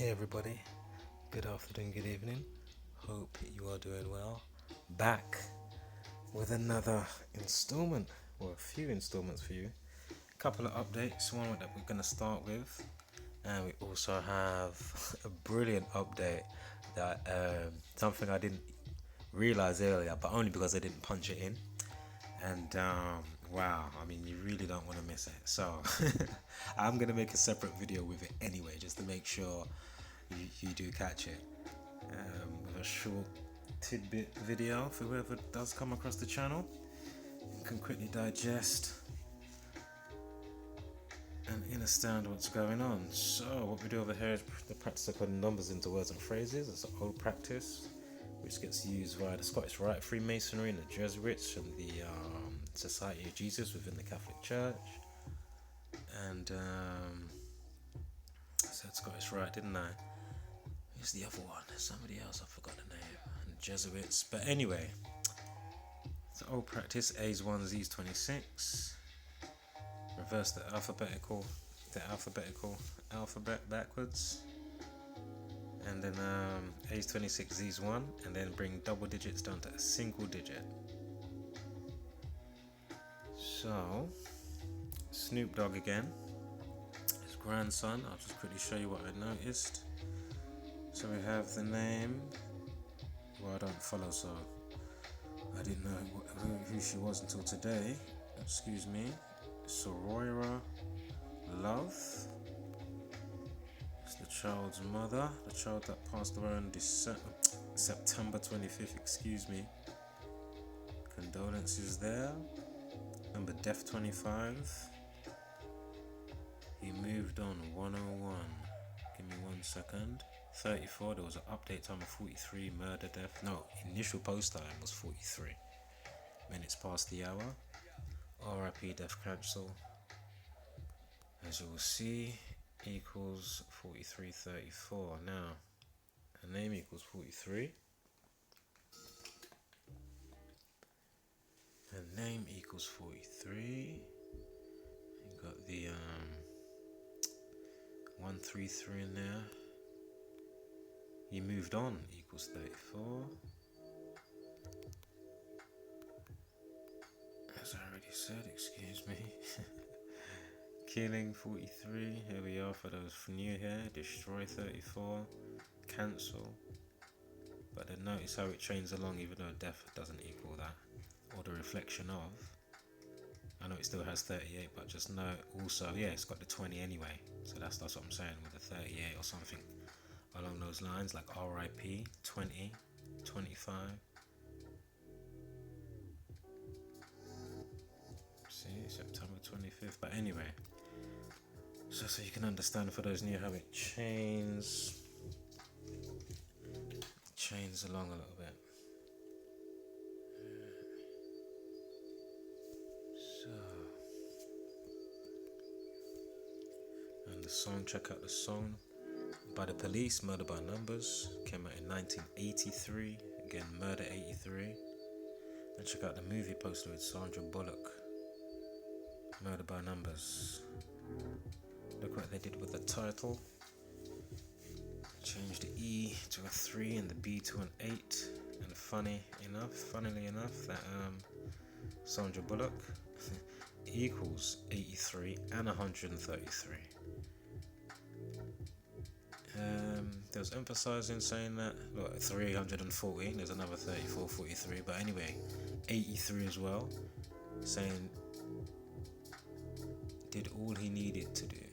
Hey everybody, good afternoon, good evening. Hope you are doing well. Back with another installment, or a few installments for you. A couple of updates, one that we're going to start with. And we also have a brilliant update that something I didn't realize earlier, but only because I didn't punch it in. And wow, I mean, you really don't want to miss it. So I'm going to make a separate video with it anyway, just to make sure you do catch it. With a short tidbit video for whoever does come across the channel. You can quickly digest and understand what's going on. So what we do over here is the practice of putting numbers into words and phrases. It's an old practice which gets used via the Scottish Rite, Freemasonry, and the Jesuits, and the Society of Jesus within the Catholic Church. And I said Scottish Rite, didn't I? Who's the other one? Somebody else, I forgot the name. And Jesuits. But anyway, it's an old practice. A's 1, Z's 26. Reverse the alphabet backwards. And then A's 26, Z's 1. And then bring double digits down to a single digit. So, Snoop Dogg again. His grandson. I'll just quickly show you what I noticed. So we have the name. Well, I don't follow, so I didn't know who she was until today. Excuse me. Soroira Love. It's the child's mother. The child that passed away on September 25th. Excuse me. Condolences there. Number Death 25. He moved on 101. Give me 1 second. 34, there was an update time of 43, murder, death. No, initial post time was 43 minutes past the hour. RIP, death cancel. As you will see, equals 4334. Now, a name equals 43. A name equals 43. You got the 133 in there. You moved on equals 34. As I already said, excuse me. Killing 43. Here we are for those new here. Destroy 34. Cancel. But then notice how it chains along, even though death doesn't equal that. Or the reflection of. I know it still has 38, but just know also, yeah, it's got the 20 anyway. So that's what I'm saying with the 38 or something along those lines, like RIP, 20, 25. See, September 25th. But anyway, so you can understand for those new how it chains along a little bit. So, and the song, check out the song. By the Police, Murder by Numbers, came out in 1983. Again, Murder 83. And check out the movie poster with Sandra Bullock, Murder by Numbers. Look what they did with the title. Changed the E to a 3 and the B to an 8. And funnily enough, that Sandra Bullock equals 83 and 133. There was emphasizing saying that, look, 340, there's another 34, 43, but anyway, 83 as well, saying did all he needed to do.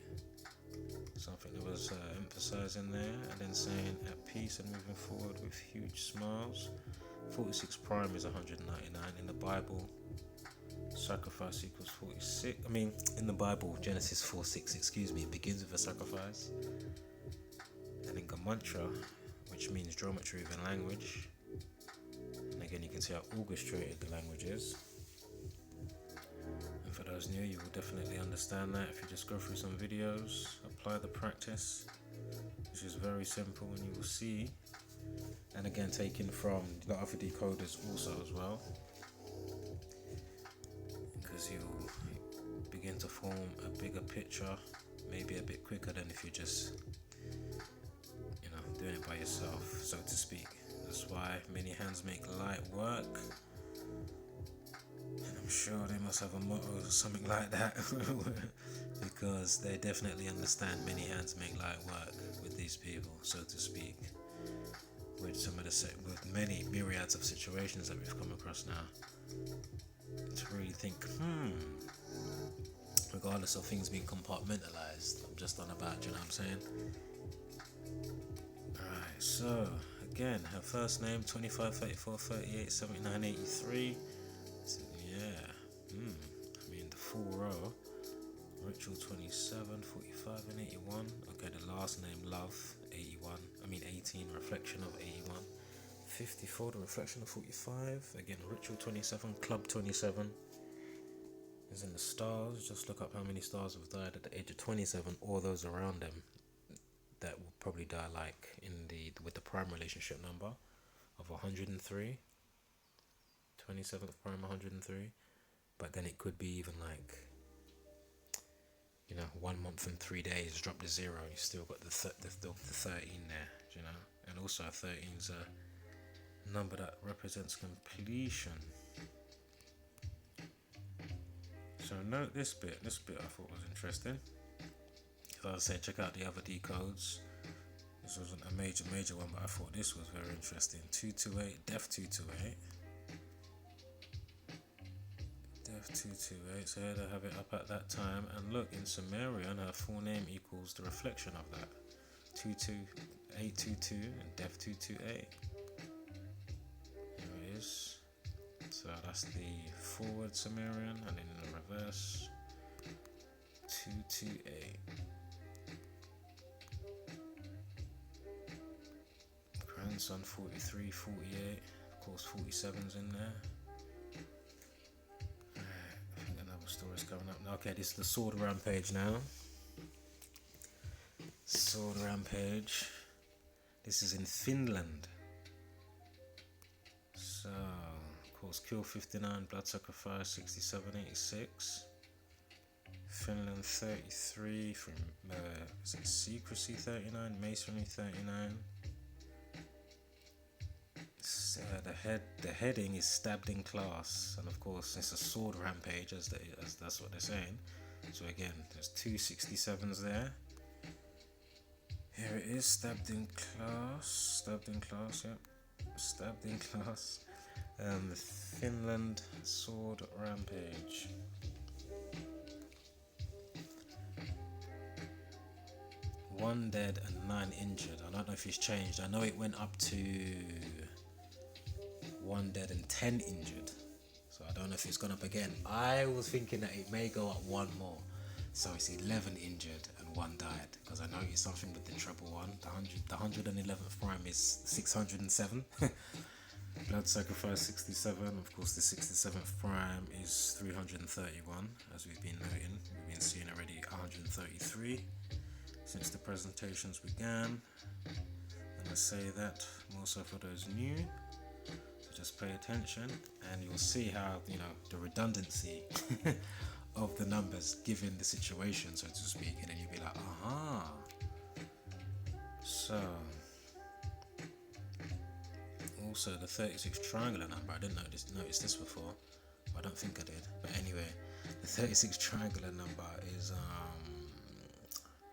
Something that was emphasizing there, and then saying at peace and moving forward with huge smiles. 46 prime is 199 in the Bible. Sacrifice equals 46. I mean, in the Bible, Genesis 4:6, excuse me, begins with a sacrifice. And in Gematria, which means geometry within language, and again you can see how orchestrated the language is. And for those new, you will definitely understand that if you just go through some videos, apply the practice, which is very simple, and you will see. And again, taken from the other decoders also as well, because you'll begin to form a bigger picture, maybe a bit quicker than if you just it by yourself, so to speak. That's why many hands make light work. And I'm sure they must have a motto or something like that. Because they definitely understand many hands make light work with these people, so to speak. With some of with many myriads of situations that we've come across now. To really think, regardless of things being compartmentalized, I'm just on about, you know what I'm saying? Alright, so again, her first name 25, 34, 38, 79, 83. So, yeah, I mean the full row. Ritual 27, 45 and 81. Okay, the last name Love 18, reflection of 81. 54, the reflection of 45. Again, Ritual 27, Club 27 is in the stars. Just look up how many stars have died at the age of 27, or those around them that will probably die, like with the prime relationship number of 103. 27th prime 103. But then it could be even like, 1 month and 3 days, drop to 0, you still got the 13 there, and also 13's a number that represents completion. So note this bit I thought was interesting. As I said, check out the other decodes. This wasn't a major one, but I thought this was very interesting. 228, Def 228. Def 228, so here they have it up at that time, and look, in Sumerian her full name equals the reflection of that. 22822 and Def 228. Here it is. So that's the forward Sumerian, and then in the reverse 228. Grandson 43, 48, of course 47's in there. Stories coming up now. Okay, this is the Sword Rampage now. Sword Rampage. This is in Finland. So, of course, Kill 59, Blood Sacrifice 67, 86. Finland 33 from Secrecy 39, Masonry 39. The heading is stabbed in class, and of course it's a sword rampage, as that's what they're saying. So again, there's 2 67s there. Here it is, stabbed in class, yep, stabbed in class. Finland sword rampage. One dead and 9 injured. I don't know if it's changed. I know it went up to 1 dead and 10 injured, so I don't know if it's gone up again. I was thinking that it may go up 1 more, so it's 11 injured and 1 died, because I noticed something with the treble one. The 111th prime is 607. Blood Sacrifice 67. Of course, the 67th prime is 331, as we've been noting. We've been seeing already 133 since the presentations began. And I say that more so for those new. Just pay attention, and you'll see how, the redundancy of the numbers given the situation, so to speak, and then you'll be like, aha. So, also the 36 triangular number, I didn't notice this before, I don't think I did, but anyway, the 36 triangular number is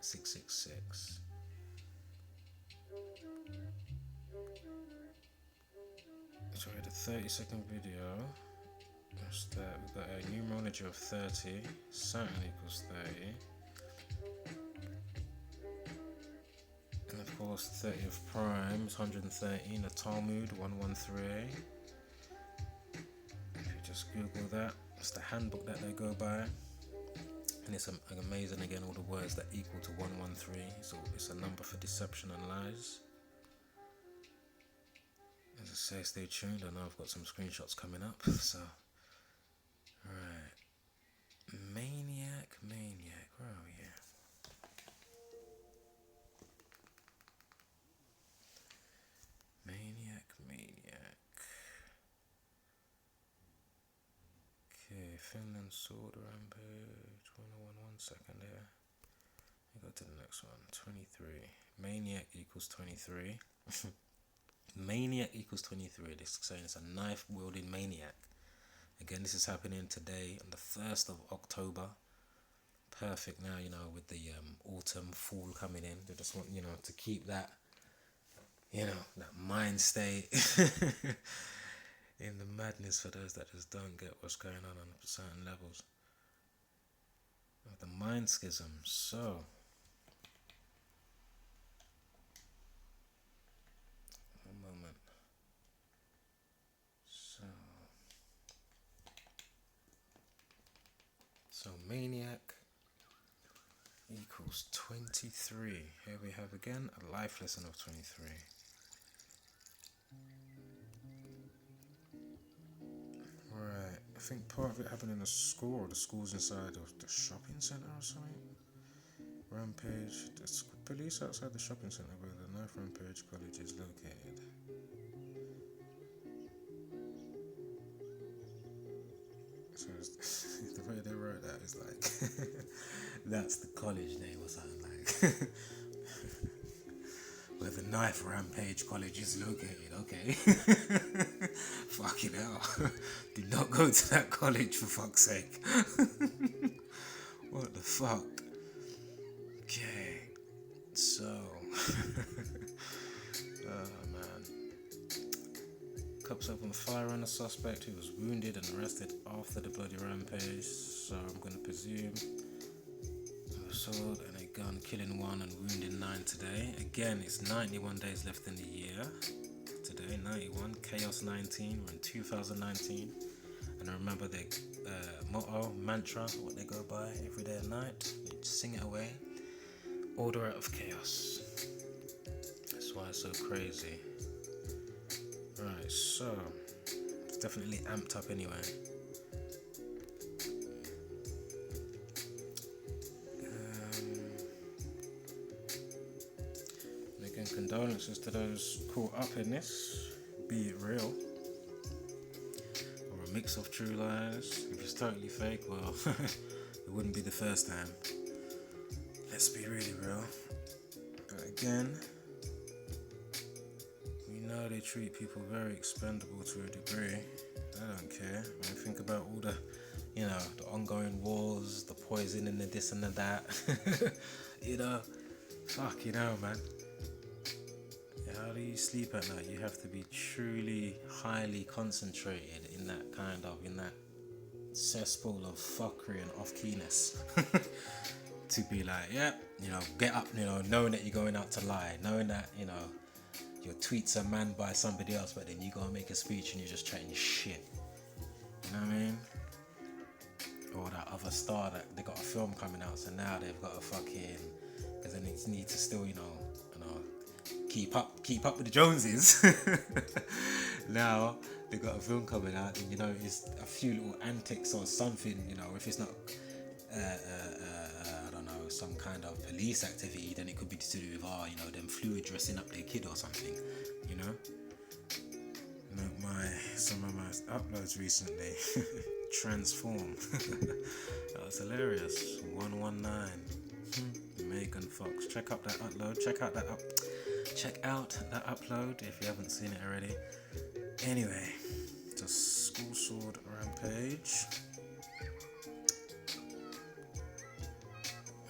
666. Sorry, the 30-second video. That's that. We've got a numerology of 30. Saturn equals 30. And of course, 30th prime is 113. The Talmud 113. If you just Google that, it's the handbook that they go by. And it's amazing again, all the words that equal to 113. So it's a number for deception and lies. As I say, stay tuned. I know I've got some screenshots coming up, so. Right. Maniac, where are we here? Maniac. Okay, Finland sword rampage. 1 second here. We go to the next one. 23. Maniac equals 23. Maniac equals 23. This is saying it's a knife wielding maniac. Again, this is happening today on the 1st of October. Perfect now, with the autumn, fall coming in. They just want, to keep that, that mind state in the madness for those that just don't get what's going on certain levels. The mind schism. So, one moment. So maniac equals 23. Here we have again a life lesson of 23. Right, I think part of it happened in a school, or the school's inside of the shopping centre or something. Rampage. The police outside the shopping centre where the knife Rampage College is located. So the way they wrote that is like that's the college name or something like where the knife Rampage College is located. Okay. Fucking hell. Do not go to that college for fuck's sake. What the fuck? Okay. So oh man. Cops opened fire on a suspect who was wounded and arrested after the bloody rampage. So I'm going to presume assault and a gun, killing 1 and wounding 9 today. Again, it's 91 days left in the year. Today, 91. Chaos 19. We're in 2019. And I remember their motto, mantra, what they go by every day and night. They sing it away. Order out of chaos. That's why it's so crazy. Right, so it's definitely amped up anyway. And again, condolences to those caught up in this, be it real or a mix of true lies. If it's totally fake, well, it wouldn't be the first time. Let's be really real. But again, they treat people very expendable to a degree. I don't care. When I think about all the, the ongoing wars, the poison and the this and the that, man. How do you sleep at night? You have to be truly highly concentrated in that cesspool of fuckery and off-keyness to be like, get up, knowing that you're going out to lie, knowing that, your tweets are manned by somebody else, but then you go and make a speech and you're just chatting your shit. You know what I mean? Or that other star that they got a film coming out, so now they've got a fucking, because they need to still, keep up with the Joneses. Now they got a film coming out, and it's a few little antics or something. If it's not, I don't know, some kind of police activity, then it could be to do with them fluid dressing up their kid or something. Some of my uploads recently transform. That was hilarious. 119 Megan Fox. Check out that upload if you haven't seen it already. Anyway, it's a school sword rampage.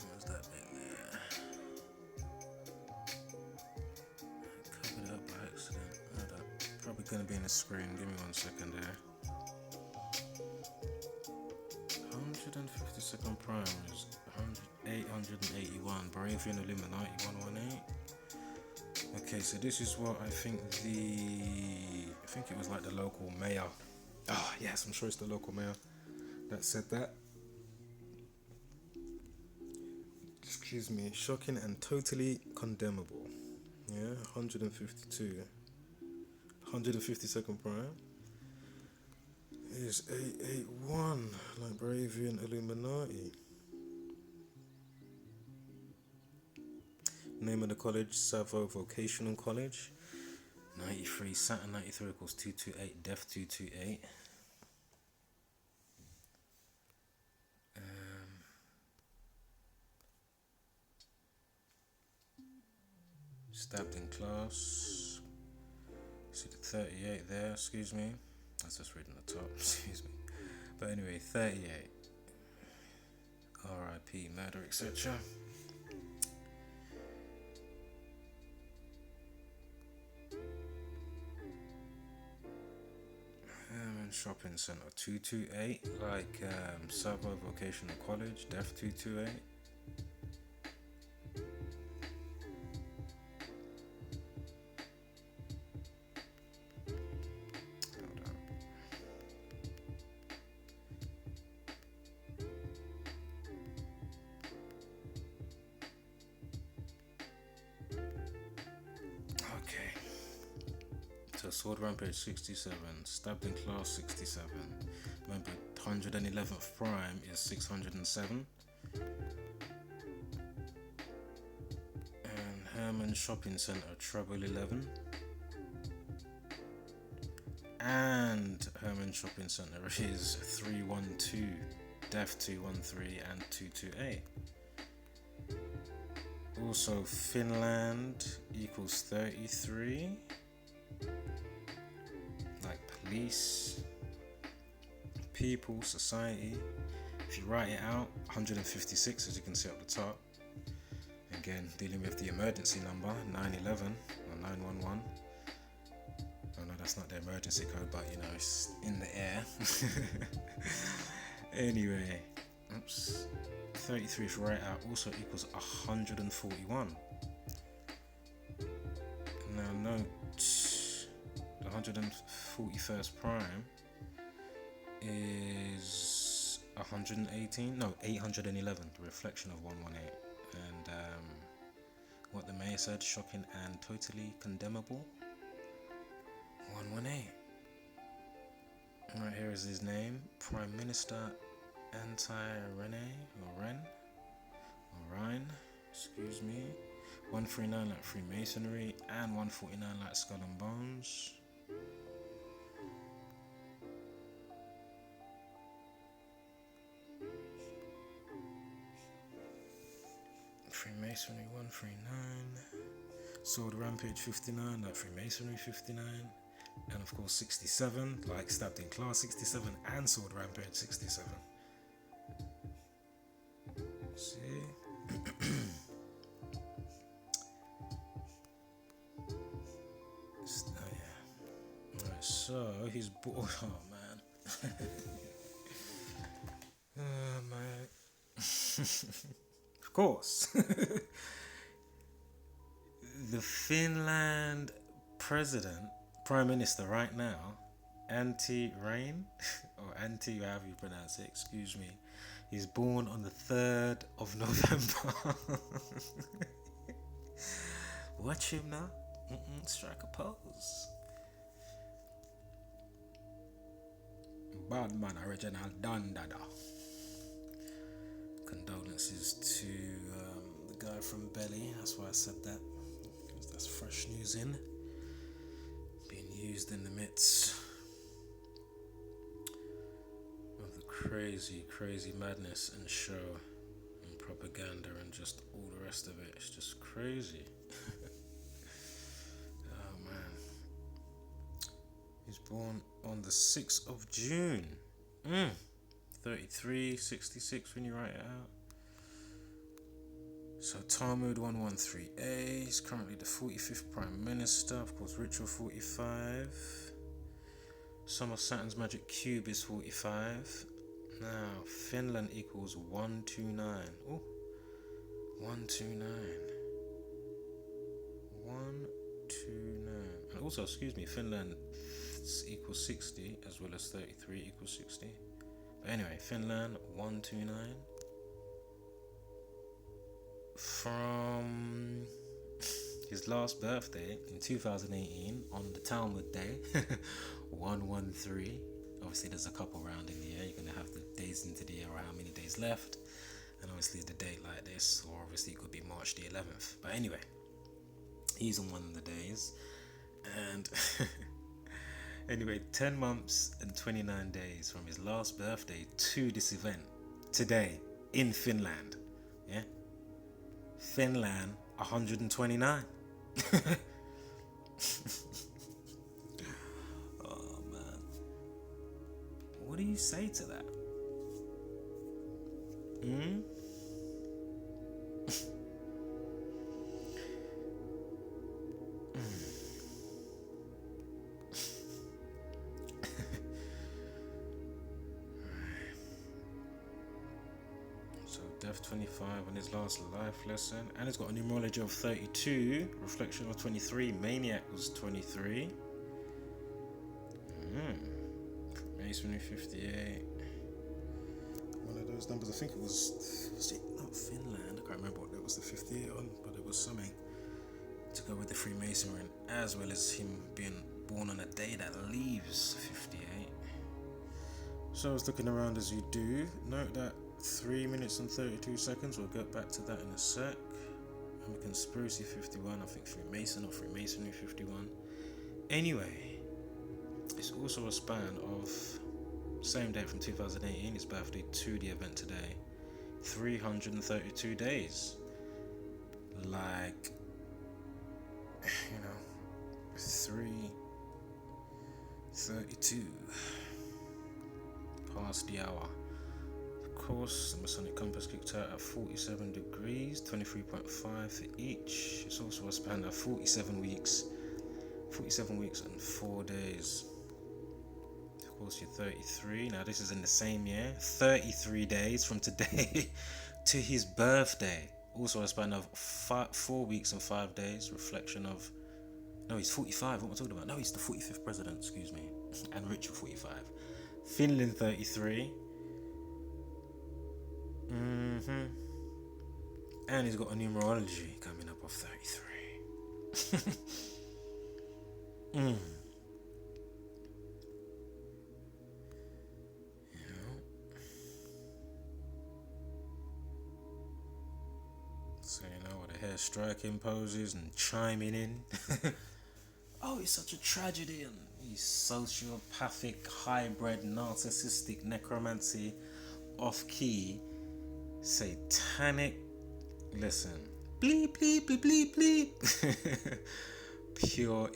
What's that bit there? I covered it up by accident. Probably gonna be in the screen. Give me 1 second there. 152nd prime is 881. Bravian Illuminati 118. Okay, so this is what I think it was like the local mayor. Oh yes, I'm sure it's the local mayor that said that. Excuse me, shocking and totally condemnable. Yeah, 152. 152nd prime is 881, like Bravian Illuminati. Name of the college, Savo Vocational College. 93, Saturn 93 equals 228, Def 228. Stabbed in class. 38 there, excuse me. I was just reading the top, excuse me. But anyway, 38. R.I.P. murder, etc. Shopping Centre 228, like Sabo Vocational College, Def 228. Sword Rampage 67, stabbed in class 67. Remember, 111th prime is 607. And Herman Shopping Centre, Trouble 11. And Herman Shopping Centre is 312, Def 213 and 228. Also, Finland equals 33. Police, people, society. If you write it out, 156 as you can see up the top. Again, dealing with the emergency number 911 or 911. Oh no, that's not the emergency code, but you know, it's in the air. Anyway, 33 if you write it out also equals 141. Now note, 141st prime is 118, no, 811, the reflection of 118. And what the mayor said, shocking and totally condemnable, 118. Right here is his name, Prime Minister Rhine, excuse me. 139 like Freemasonry and 149 like Skull and Bones. Freemasonry 139, Sword Rampage 59 like Freemasonry 59, and of course 67 like Stabbed in Class 67 and Sword Rampage 67. See? Oh yeah. Right, so he's born. Oh man. Oh man. Of course. The Finland Prime Minister right now, Antti-Rain, or Antti, however you pronounce it, excuse me, he's born on the 3rd of November. Watch him now. Strike a pose. Bad man, original Dandada. Condolences to the guy from Belly. That's why I said that, because that's fresh news being used in the midst of the crazy madness and show and propaganda and just all the rest of it. It's just crazy. Oh man, he's born on the 6th of June. 33, 66 when you write it out. So Talmud 113A is currently the 45th Prime Minister. Of course, Ritual 45. Sum of Saturn's Magic Cube is 45. Now, Finland equals 129. Oh, 129. 129. And also, excuse me, Finland equals 60 as well as 33 equals 60. But anyway, Finland 129. From his last birthday in 2018 on the Talmud day, 113. Obviously, there's a couple round in the year. You're gonna have the days into the year or how many days left, and obviously the date like this, or obviously it could be March the 11th. But anyway, he's on one of the days, and anyway, 10 months and 29 days from his last birthday to this event today in Finland. Yeah. Finland 129. What do you say to that? Hmm? So Death 25 on his last life lesson, and he's got a numerology of 32, reflection of 23, MANIAC was 23. Masonry 58. One of those numbers, I think it was it not Finland? I can't remember what that was the 58 on, but it was something to go with the Freemasonry, as well as him being born on a day that leaves 58. So I was looking around as you do. Note that 3 minutes and 32 seconds, we'll get back to that in a sec. And Conspiracy 51, I think Freemason or Freemasonry 51. Anyway, it's also a span of same date from 2018, his birthday, to the event today. 332 days. Like, 3:32 past the hour. Of course, the Masonic compass kicked out at 47 degrees, 23.5 for each. It's also a span of 47 weeks and 4 days. Of course, you're 33. Now, this is in the same year. 33 days from today to his birthday. Also a span of 4 weeks and 5 days. Reflection of... No, he's 45. What am I talking about? No, he's the 45th president, excuse me. And Richard 45. Finland 33. And he's got a numerology coming up of 33. So what the hair striking poses and chiming in. Oh, it's such a tragedy, and he's sociopathic, hybrid, narcissistic, necromancy, off-key, satanic. Listen, bleep, bleep, bleep, bleep, bleep. Pure,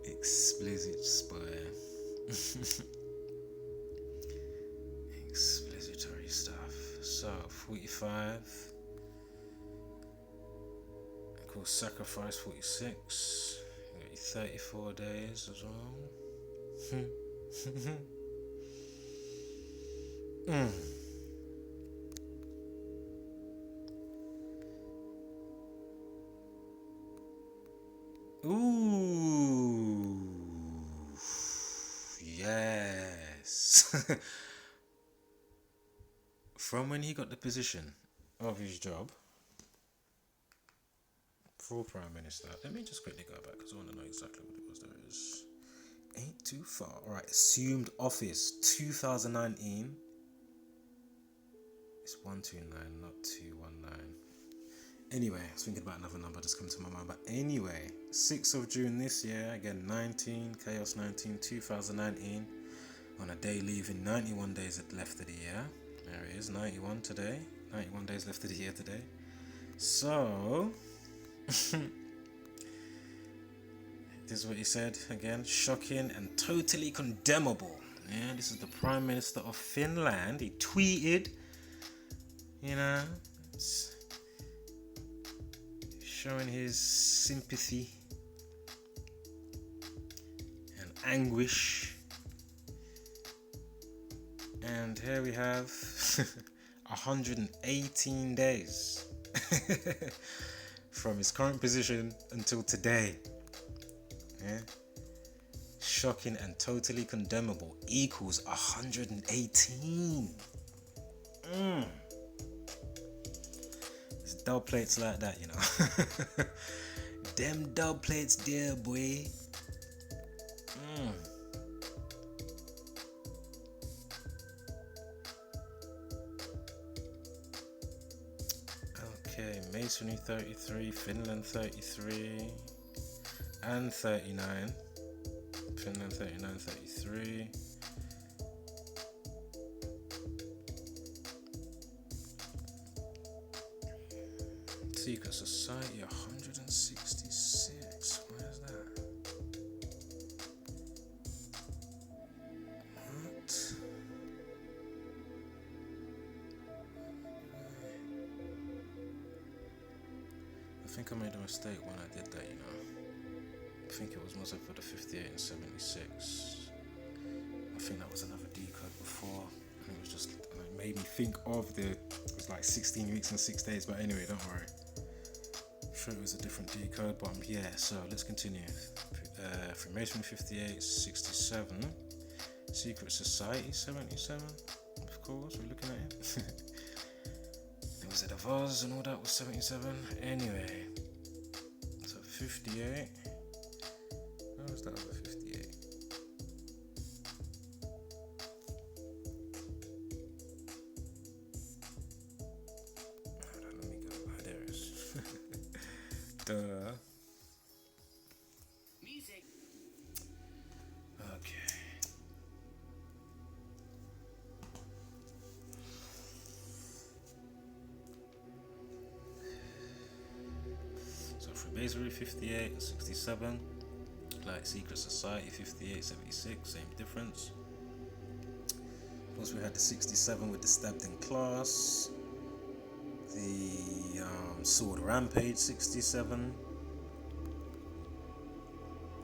explicit spy. Explicitory stuff. So, 45. Of course, sacrifice 46. You got your 34 days as well. Ooh, yes. From when he got the position of his job for Prime Minister, let me just quickly go back because I want to know exactly what it was. There is ain't too far. Alright, assumed office 2019. It's 129, not 219. Anyway, I was thinking about another number just come to my mind. But anyway, 6th of June this year, again 19, 2019, on a day leaving 91 days left of the year. There it is, 91 today. 91 days left of the year today. So, this is what he said again. Shocking and totally condemnable. Yeah, this is the Prime Minister of Finland. He tweeted, showing his sympathy and anguish. And here we have 118 days from his current position until today. Yeah. Shocking and totally condemnable equals 118. It's dub plates like that, Them dub plates there, boy. Okay, Masonry 33, Finland 33, and 39. Finland 39, 33. Secret Society 166. Where's that? think I made a mistake when I did that, you know. I think it was mostly for the 58 and 76. I think that was another decode before, and it was just, it made me think of it was like 16 weeks and 6 days, but anyway, don't worry. I'm sure it was a different decode, but yeah, so let's continue. Freemasonry 58, 67. Secret Society 77, of course, we're looking at it. There was a vase and all that was 77. Anyway, so 58. How was that over 58? Hold on, let me go. Oh, there it is. Duh. Music. Okay. So Freemasonry 58 and 67. Like Secret Society 58, 76, same difference. Plus we had the 67 with the stabbed in class, the sword rampage 67.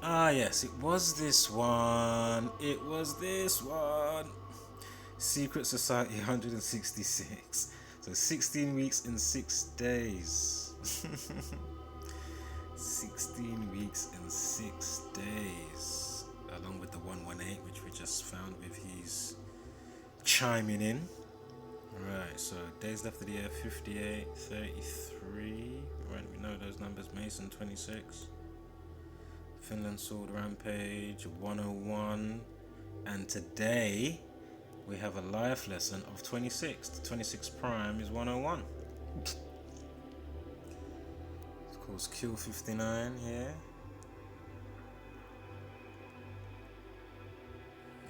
Ah yes, it was this one. Secret Society 166. So 16 weeks and 6 days. 16 weeks and 6 days, along with the 118, which we just found with his chiming in. Right, so days left of the year 58, 33. Right, we know those numbers. Mason 26, Finland sword rampage 101, and today we have a life lesson of 26. The 26 prime is 101. Of course, Q 59 here,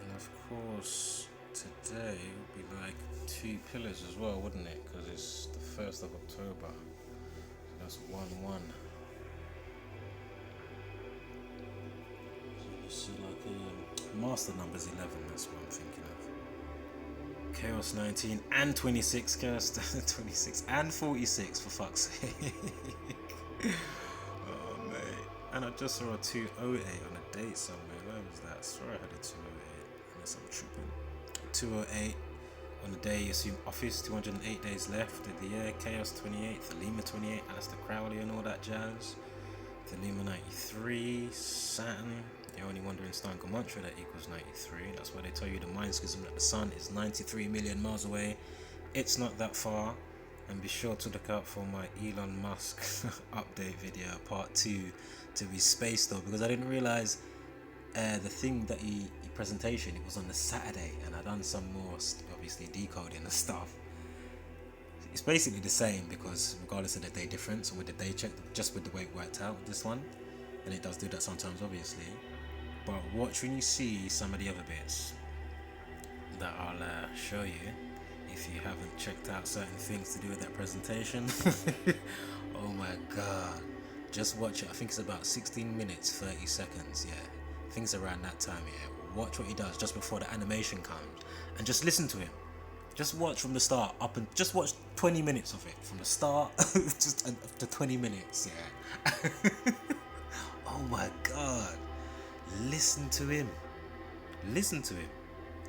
and of course today would be like 2 pillars as well, wouldn't it? Because it's the 1st of October, so that's 1-1. So you see like master number's 11. That's what I'm thinking of. Chaos 19 and 26, Chaos 26 and 46 for fuck's sake. Oh mate, and I just saw a 208 on a date somewhere. Where was that? Sorry, I had a 208 unless I'm tripping. 208 on the day, you assume office, 208 days left of the year. Chaos 28, Thelema 28, Alistair Crowley and all that jazz. Thelema 93, Saturn. You're only wondering star in Gematria that equals 93. That's why they tell you the mind schism that the sun is 93 million miles away. It's not that far. And be sure to look out for my Elon Musk update video, part 2, to his space though, because I didn't realize the thing that he presentation, it was on the Saturday, and I done some more obviously decoding and stuff. It's basically the same, because regardless of the day difference and with the day check, just with the way it worked out with this one, and it does do that sometimes obviously, but watch when you see some of the other bits that I'll show you. If you haven't checked out certain things to do with that presentation, oh my god, just watch it. I think it's about 16 minutes 30 seconds, yeah, things around that time. Yeah, watch what he does just before the animation comes, and just listen to him. Just watch from the start up, and just watch 20 minutes of it from the start just up to 20 minutes, yeah. Oh my god, listen to him,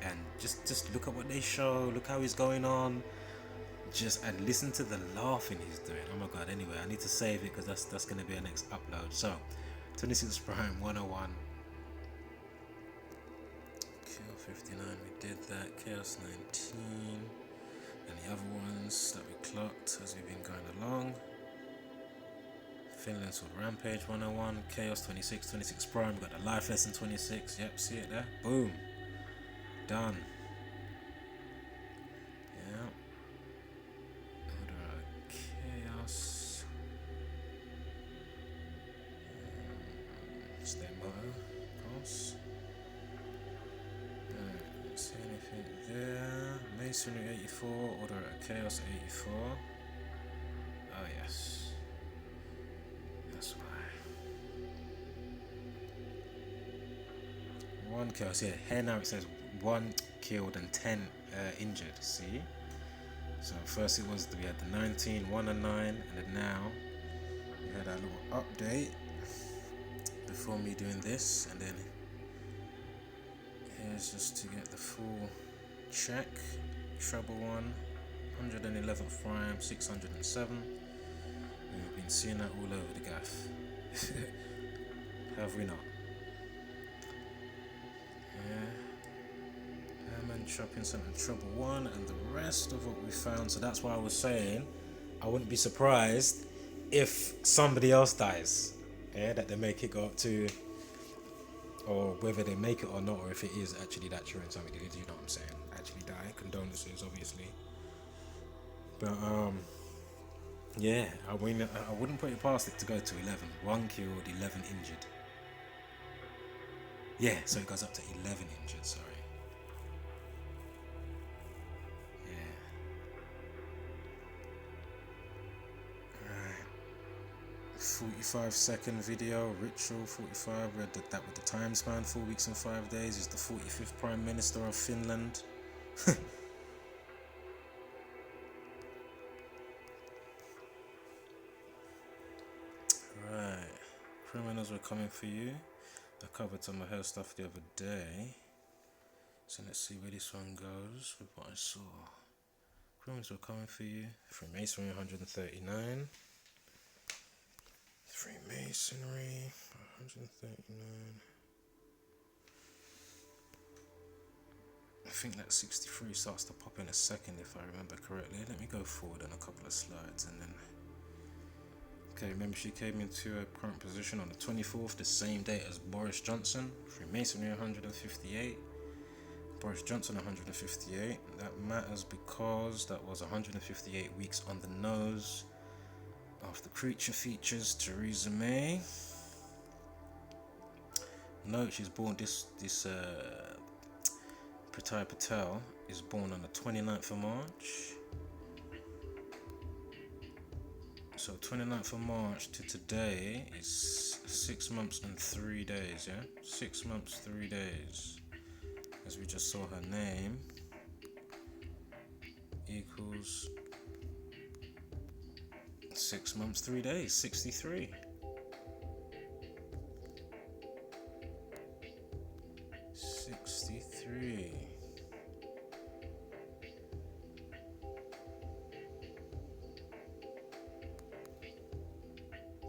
and just look at what they show, look how he's going on, and listen to the laughing he's doing. Oh my god. Anyway, I need to save it because that's going to be our next upload. So 26 prime 101, Chaos 59, we did that, Chaos 19, and the other ones that we clocked as we've been going along. Finland sword rampage 101, Chaos 26 prime, we got the life lesson 26. Yep, see it there, boom, done. Yeah. Order chaos. Stay motto, of course. Don't see anything there. Masonry 84, order chaos 84. Oh yes. That's why. One chaos, yeah. Here now it says 1 killed and 10 injured, see? So first we had the 19, 1 and 9, and then now we had a little update before me doing this, and then here's just to get the full check. Treble 1, 111th prime, 607. We've been seeing that all over the gaff. Have we not? Yeah. Herman Shopping Centre Treble 1 and the rest of what we found. So that's why I was saying I wouldn't be surprised if somebody else dies. Yeah, that they make it go up to, or whether they make it or not, or if it is actually that true and somebody did, you know what I'm saying, actually die. Condolences, obviously. But yeah, I mean, I wouldn't put it past it to go to 11. 1 killed, 11 injured. Yeah, so it goes up to 11 injured, sorry. Yeah. Right. 45-second video, ritual 45, we had that with the time span, 4 weeks and 5 days. Is the 45th Prime Minister of Finland. Right. Criminals were coming for you. I covered some of her stuff the other day. So let's see where this one goes with what I saw. Criminals were coming for you. Freemasonry 139. Freemasonry 139. I think that 63 starts to pop in a second if I remember correctly. Let me go forward on a couple of slides and then. Okay, remember she came into her current position on the 24th, the same day as Boris Johnson. Freemasonry 158. Boris Johnson 158. That matters because that was 158 weeks on the nose of the creature features, Theresa May. Note she's born this Priti Patel is born on the 29th of March. So 29th of March to today is 6 months and 3 days, yeah? 6 months, 3 days. As we just saw her name equals 6 months, 3 days, 63.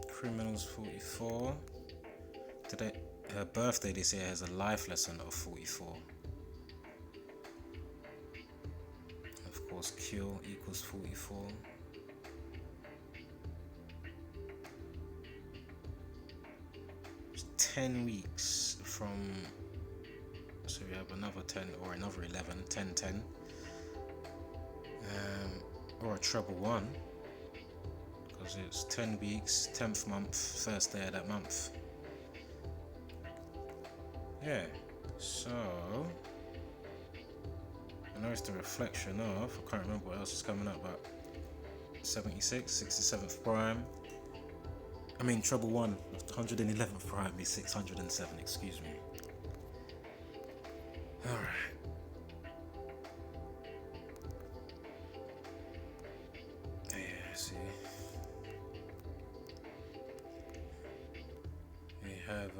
Criminals 44. Today, her birthday this year has a life lesson of 44. Of course, kill equals 44. It's 10 weeks from. So we have another 10 or another 11, 10, 10. Or a treble 1. Because it's 10 weeks, 10th month, first day of that month. Yeah, so I know it's the reflection of, I can't remember what else is coming up, but 76, 67th prime. I mean, treble 1, 111th prime is 607, excuse me. Alright. Yeah, see. We have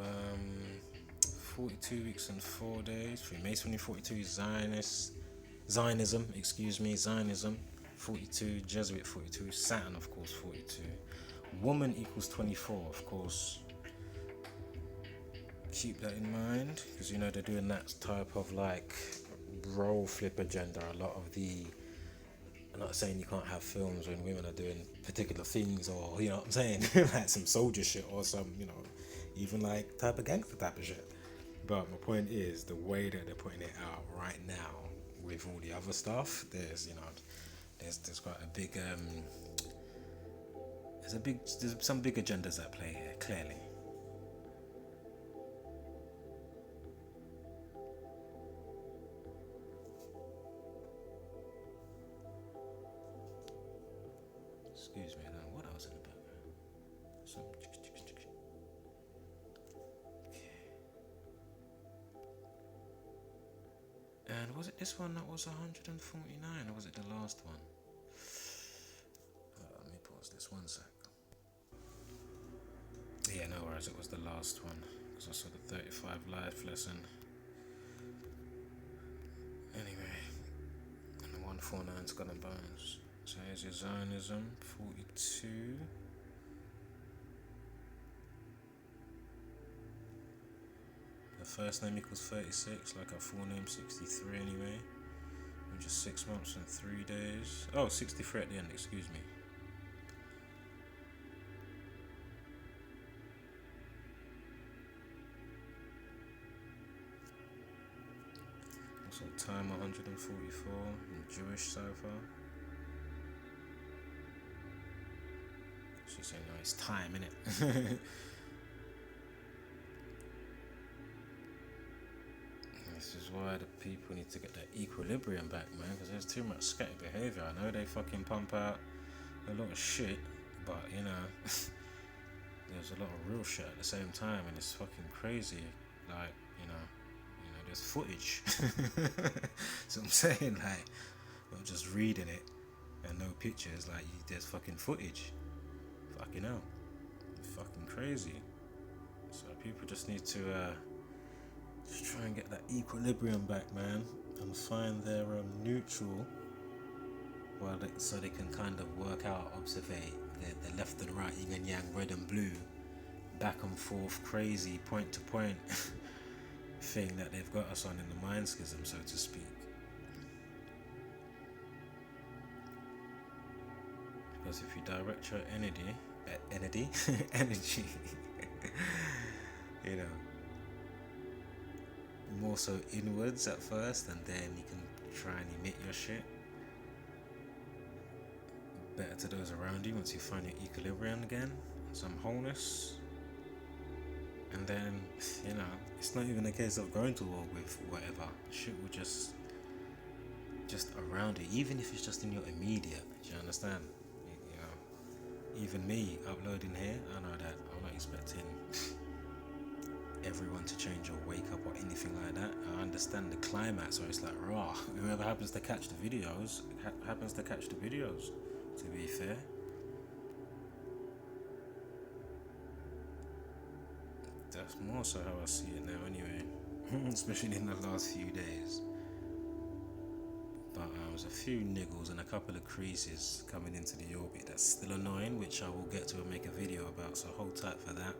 42 weeks and 4 days. Freemasonry 42, Zionism, 42, Jesuit 42, Saturn of course 42. Woman equals 24, of course. Keep that in mind, because you know they're doing that type of like role flip agenda. A lot of the, I'm not saying you can't have films when women are doing particular things, or you know what I'm saying, like some soldier shit or some, you know, even like type of gangster type of shit. But my point is the way that they're putting it out right now with all the other stuff. There's, you know, there's quite a big there's some big agendas at play here, clearly. Excuse me, I don't know what I was in the background. And was it this one that was 149, or was it the last one? Let me pause this 1 sec. Yeah, no worries, it was the last one, because I saw the 35 life lesson. Anyway, and the 149's Skull and Bones. So here's your Zionism, 42. The first name equals 36, like our full name 63 anyway. Which is 6 months and 3 days. Oh, 63 at the end, excuse me. Also time 144 in Jewish cipher. She's saying no, it's time, innit? This is why the people need to get their equilibrium back, man, because there's too much scattered behaviour. I know they fucking pump out a lot of shit, but you know, there's a lot of real shit at the same time, and it's fucking crazy. Like, you know, there's footage. So I'm saying, like, not just reading it and no pictures. Like, there's fucking footage. Fucking hell, it's fucking crazy. So people just need to just try and get that equilibrium back, man, and find their neutral. Well, so they can kind of work out, observe the left and right, yin and yang, red and blue, back and forth, crazy point to point thing that they've got us on in the mind schism, so to speak. Because if you direct your energy, you know, more so inwards at first, and then you can try and emit your shit better to those around you once you find your equilibrium again, some wholeness. And then, you know, it's not even a case of going to war with whatever. Shit will just around it, even if it's just in your immediate. Do you understand? You know, even me uploading here, I know that I'm not expecting everyone to change or wake up or anything like that. I understand the climax, so it's like, raw. Whoever happens to catch the videos, happens to catch the videos, to be fair. That's more so how I see it now anyway, especially in the last few days. But there's a few niggles and a couple of creases coming into the orbit that's still annoying, which I will get to and make a video about, so hold tight for that.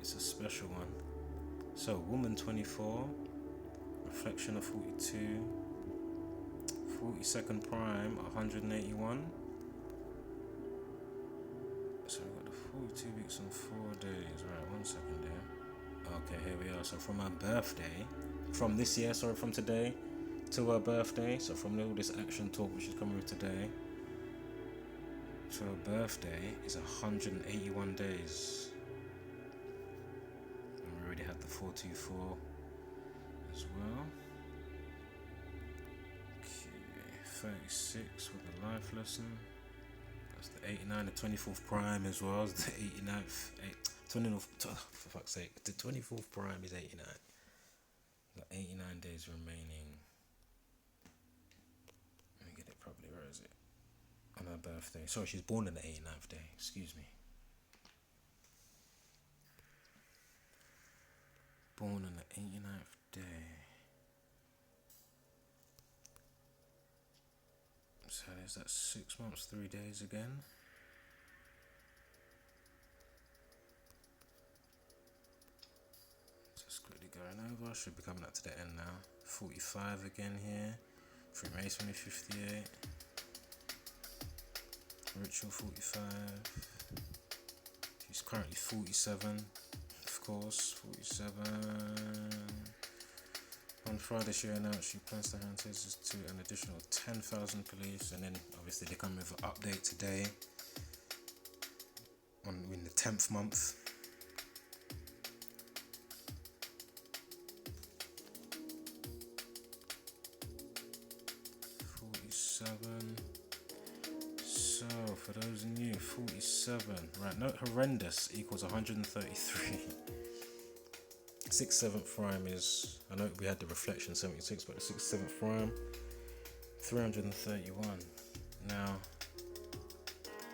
It's a special one. So, woman 24, reflection of 42, 42nd prime 181. So we've got the 42 weeks and 4 days. Right, 1 second there. Okay, here we are. So from her birthday, from this year, sorry, from today to her birthday, so from all this action talk which is coming with today to her birthday is 181 days. And we already had the 424 as well. Okay, 36 with the life lesson. That's the 89, the 24th prime as well as the 89th, 29th, for fuck's sake, the 24th prime is 89. Got 89 days remaining. Let me get it properly, where is it? On her birthday. Sorry, she's born on the 89th day, excuse me. Born on the 89th day. So there's that 6 months, 3 days again. Just quickly going over, should be coming up to the end now. 45 again here. Freemasonry 58. Ritual 45. She's currently 47, of course, 47. On Friday, she announced she plans to hand tasers to an additional 10,000 police, and then obviously they come with an update today in the 10th month. So for those new, 47, right, no, horrendous equals 133. 6th, 7th prime is, I know we had the reflection 76, but the 6th, 7th prime 331. Now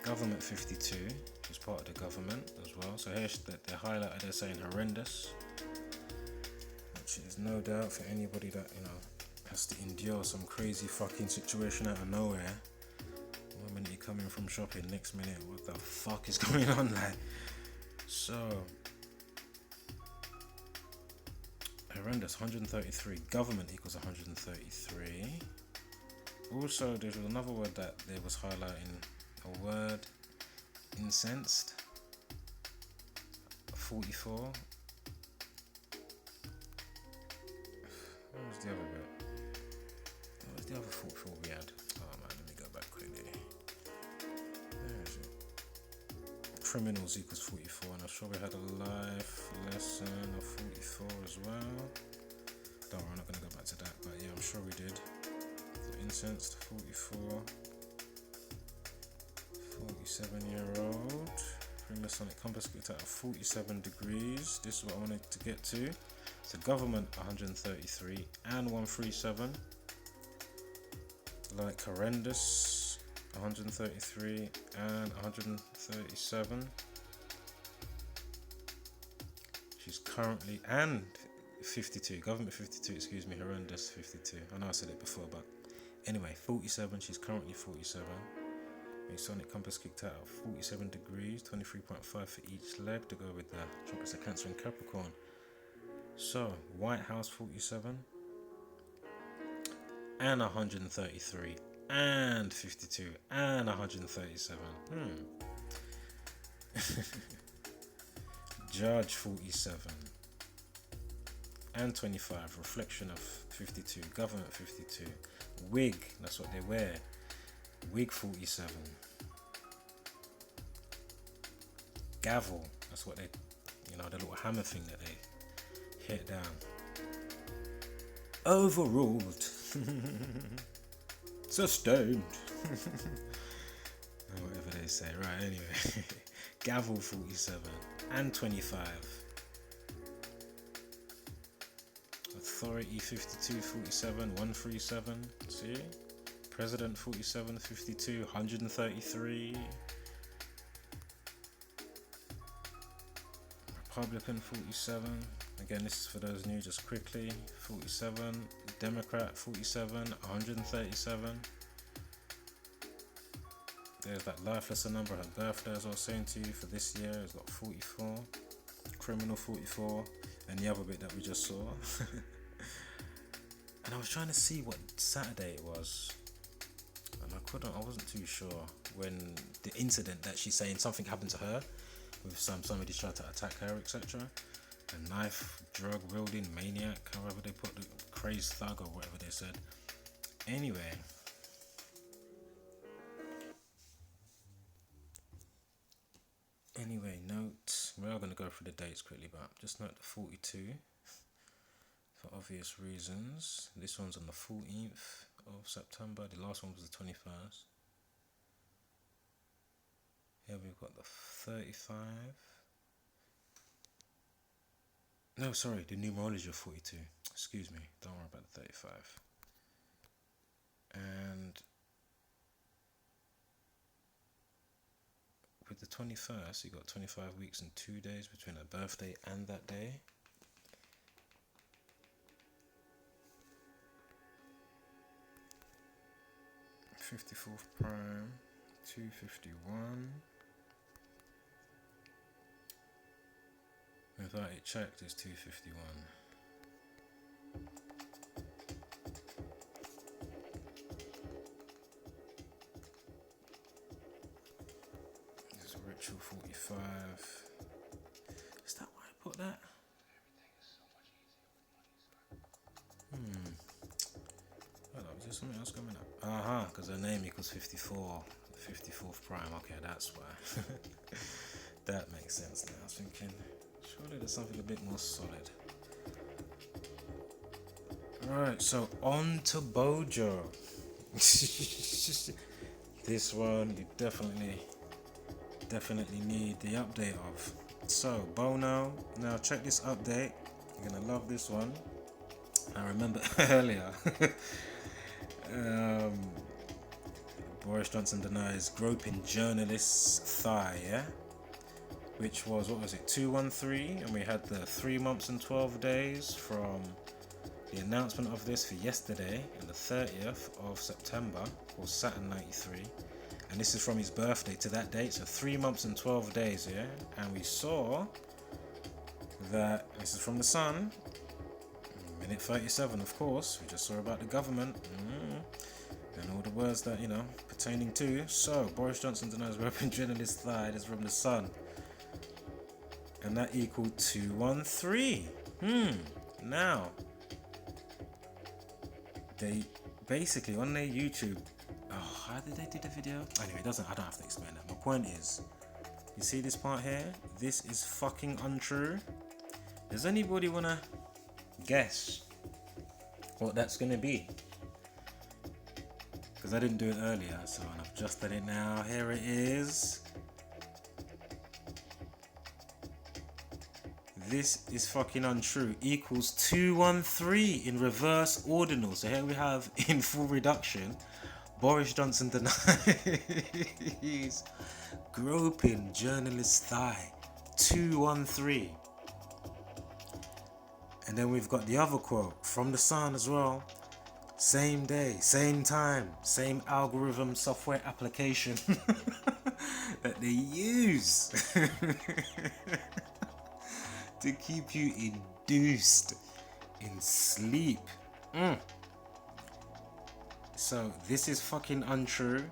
government 52, she's part of the government as well. So here they're highlighted, they're saying horrendous, which is no doubt for anybody that, you know, has to endure some crazy fucking situation out of nowhere. One minute you're coming from shopping, next minute what the fuck is going on, like. So horrendous. 133. Government equals 133. Also, there's another word that they was highlighting, a word, incensed. 44. What was the other bit? What was the other 44 we had? Oh man, let me go back quickly. Where is it? Criminals equals 44, and I'm sure we had a life lesson of 44 as well. Don't worry, I'm not going to go back to that, but yeah, I'm sure we did. So incensed, 44. 47-year-old. Masonic compass kicked out of 47 degrees. This is what I wanted to get to. So government 133 and 137. Like horrendous 133 and 137. She's currently, and 52, government 52, excuse me, horrendous 52. I know I said it before, but anyway, 47, she's currently 47. Masonic compass kicked out of 47 degrees, 23.5 for each leg to go with the trumpets of Cancer and Capricorn. So, White House 47 and 133 and 52 and 137. Judge 47 and 25, reflection of 52, government 52, wig, that's what they wear, wig 47, gavel, that's what they, you know, the little hammer thing that they hit down. Overruled. Sustained. Whatever they say. Right, anyway. Gavel 47 and 25. Authority 52, 47, 137. See? President 47, 52, 133. Republican 47. Again, this is for those new, just quickly. 47. Democrat 47, 137. There's that life lesson number, her birthday, as I was saying to you, for this year is got 44. Criminal 44. And the other bit that we just saw. And I was trying to see what Saturday it was. And I wasn't too sure when the incident that she's saying something happened to her. With somebody tried to attack her, etc. A knife, drug wielding maniac, however they put the crazed thug or whatever they said. Anyway, note. We are going to go through the dates quickly, but just note the 42 for obvious reasons. This one's on the 14th of September. The last one was the 21st. Here we've got the 35. No, sorry, the numerology of 42. Excuse me, don't worry about the 35. And with the 21st, you got 25 weeks and 2 days between her birthday and that day. '54th prime, 251. Without it checked, it's 251. There's ritual 45. Is that why I put that? Hold on, is there something else coming up? Because her name equals 54. 54th prime, okay, that's why. That makes sense now. I was thinking, surely there's something a bit more solid. Alright, so on to Bojo. This one you definitely need the update of. So, Bono, now check this update. You're gonna love this one. I remember earlier, Boris Johnson denies groping journalist's thigh, yeah? which was, what was it, 213, and we had the 3 months and 12 days from the announcement of this for yesterday, and the 30th of September, or Saturn 93, and this is from his birthday to that date, so 3 months and 12 days, yeah, and we saw that, this is from the Sun, minute 37, of course, we just saw about the government, and all the words that, you know, pertaining to. So, Boris Johnson denies groping journalist thigh, this is from the Sun, and that equaled 213. Now, they basically on their YouTube, how did they do the video? Anyway, I don't have to explain that. My point is, you see this part here? This is fucking untrue. Does anybody wanna guess what that's gonna be? Because I didn't do it earlier, so I've just done it now. Here it is. This is fucking untrue. Equals 213 in reverse ordinal. So here we have in full reduction, Boris Johnson denies groping journalist thigh. 213. And then we've got the other quote from the Sun as well. Same day, same time, same algorithm software application that they use to keep you induced in sleep. So this is fucking untrue.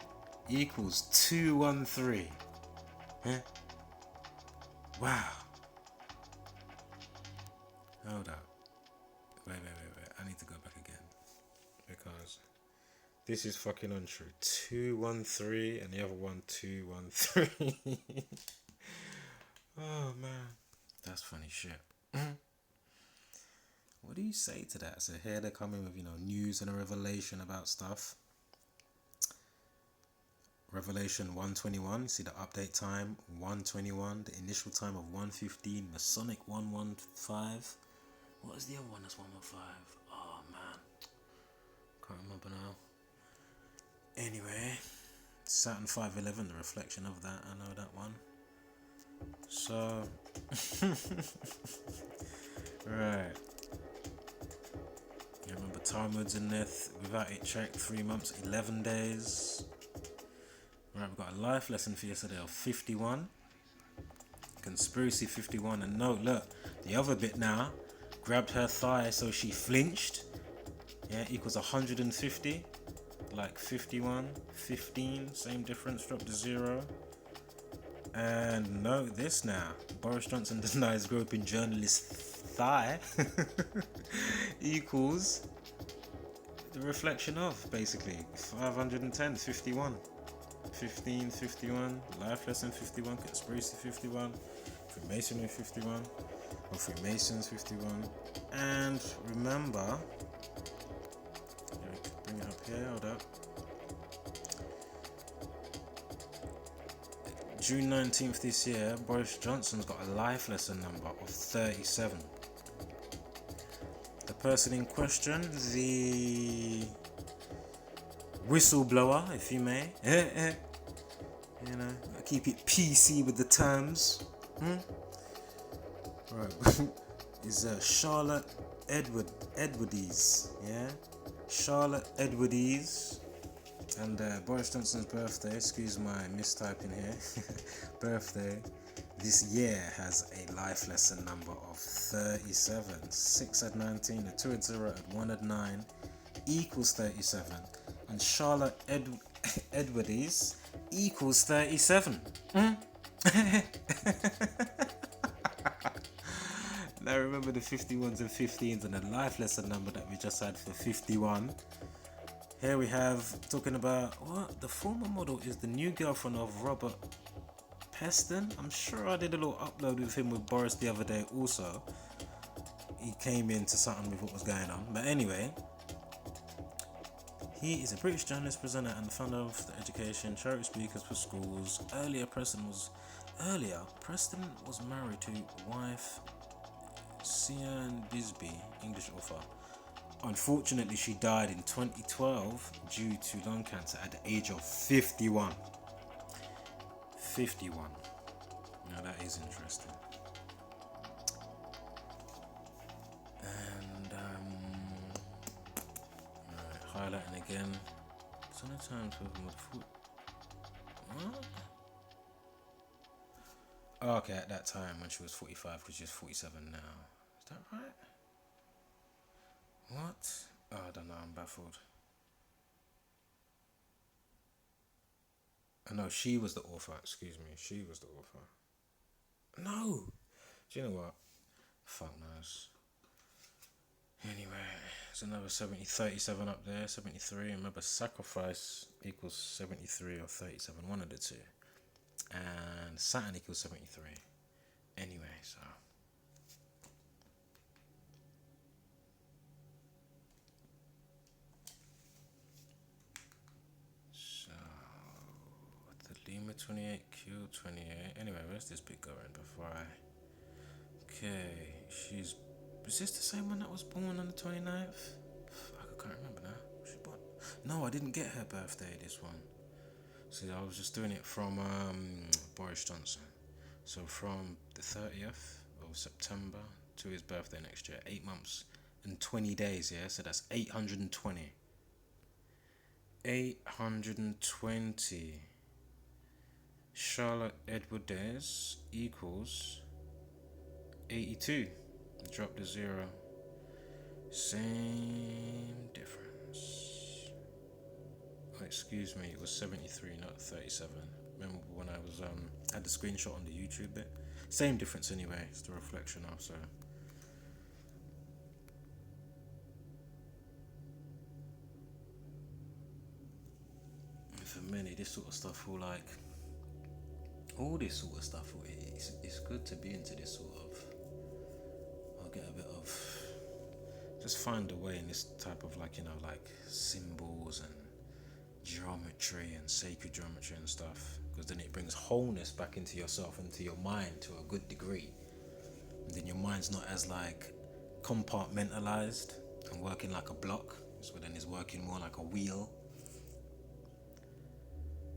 Equals 213. Wow. Hold up. Wait. I need to go back again. Because this is fucking untrue. 213 and the other one 213. Oh man. That's funny shit. What do you say to that? So here they're coming with, you know, news and a revelation about stuff. Revelation 121, see the update time 121, the initial time of 115, Masonic 115. What is the other one that's 115? Oh man, can't remember now. Anyway, Saturn 511, the reflection of that, I know that one. So, right. You remember Talmud's in there, without it checked, 3 months, 11 days. Right, we've got a life lesson for yesterday of 51. Conspiracy 51. And note, look, the other bit now, grabbed her thigh so she flinched. Yeah, equals 150. Like 51, 15, same difference, drop to 0. And note this now, Boris Johnson denies groping journalist thigh equals the reflection of, basically, 510, 51. 15, 51, life lesson 51, conspiracy 51, Freemasonry 51, or Freemasons 51. And remember, bring it up here, hold up. June 19th this year, Boris Johnson's got a life lesson number of 37. The person in question, the whistleblower, if you may, you know, keep it PC with the terms, right, is Charlotte Edwardes, yeah, Charlotte Edwardes, and Boris Johnson's birthday, excuse my mistyping here, birthday, this year has a life lesson number of 37, 6 at 19, a 2 at 0, at 1 at 9, equals 37. And Charlotte Edwardes equals 37. Now remember the 51s and 15s and the life lesson number that we just had for 51. Here we have talking about what the former model is the new girlfriend of Robert Peston. I'm sure I did a little upload with him with Boris the other day also. He came into something with what was going on. But anyway, he is a British journalist, presenter and the founder of the education charity speakers for schools. Preston was married to wife Sian Bisbee, English author. Unfortunately, she died in 2012 due to lung cancer at the age of 51. 51. Now that is interesting. And right, highlighting again. Sometimes with my foot. What? Oh, okay, at that time when she was 45, because she's 47 now. Is that right? What? Oh, I don't know, I'm baffled. No, she was the author, excuse me. She was the author. No! Do you know what? Fuck knows. Anyway, there's another 37 up there, 73. Remember, sacrifice equals 73 or 37, one of the two. And Saturn equals 73. Anyway, so. The Lima 28Q28. Anyway, where's this bit going before I. Okay, she's. Is this the same one that was born on the 29th? Fuck, I can't remember now. Was she born? No, I didn't get her birthday, this one. See, I was just doing it from Boris Johnson. So from the 30th of September to his birthday next year, 8 months and 20 days, yeah? So that's 820. 820. Charlotte Edwardes equals 82. Drop the 0. Same difference. Oh, excuse me, it was 73, not 37. Remember when I was had the screenshot on the YouTube bit? Same difference anyway, it's the reflection of, so. And for many, this sort of stuff will like, all this sort of stuff, it's good to be into this sort of, I'll get a bit of, just find a way in this type of like, you know, like symbols and geometry and sacred geometry and stuff, because then it brings wholeness back into yourself, into your mind to a good degree, and then your mind's not as like compartmentalized and working like a block, so then it's working more like a wheel.